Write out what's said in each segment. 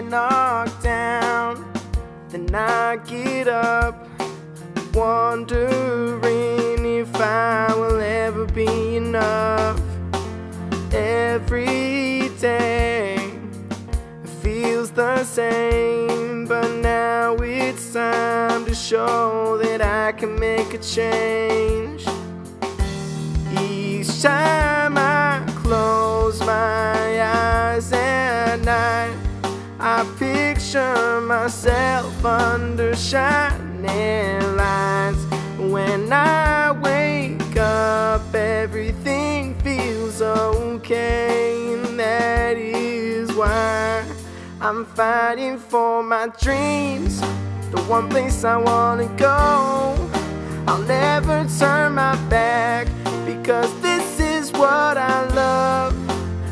get knocked down, then I get up, wondering if I will ever be enough. Every day feels the same, but now it's time to show that I can make a change. Each time I close my eyes at night, I picture myself under shining lights. When I wake up, everything feels okay, and that is why I'm fighting for my dreams, the one place I wanna go. I'll never turn my back, because this is what I love.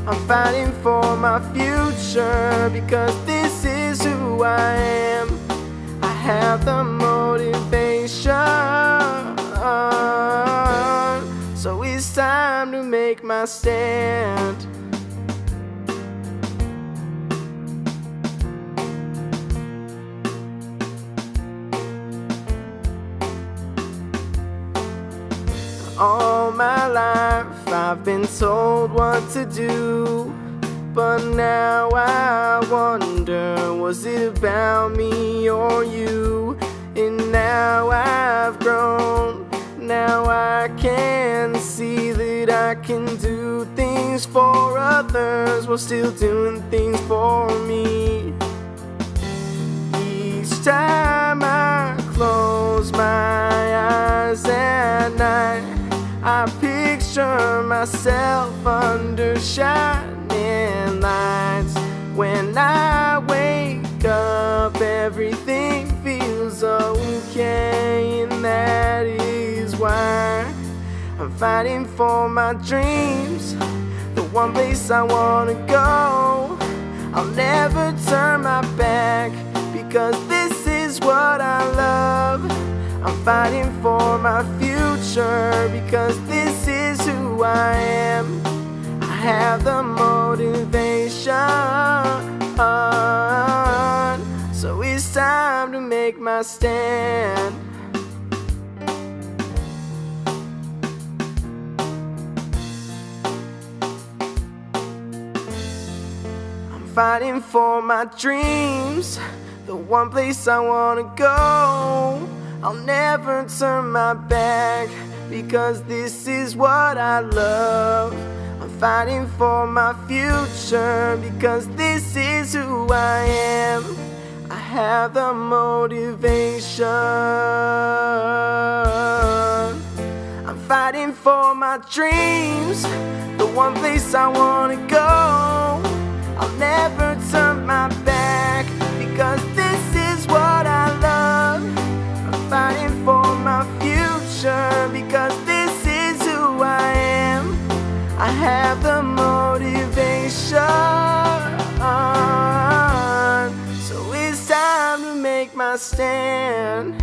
I'm fighting for my future, because this is who I am. I have the motivation, so it's time to make my stand. All my life I've been told what to do, but now I wonder, was it about me or you? And now I've grown, now I can see that I can do things for others while still doing things for me. Each time I close my eyes at night, I picture myself under shining lights. When I wake up, everything feels okay, and that is why I'm fighting for my dreams, the one place I wanna go. I'll never turn my back, because this is what I love. I'm fighting for my future, because this is who I am. I have the motivation, so it's time to make my stand. I'm fighting for my dreams, the one place I wanna go. I'll never turn my back, because this is what I love. I'm fighting for my future, because this is who I am. I have the motivation. I'm fighting for my dreams, the one place I wanna go. I'll never turn my back, because this is what I love. Fighting for my future, because this is who I am. I have the motivation, so it's time to make my stand.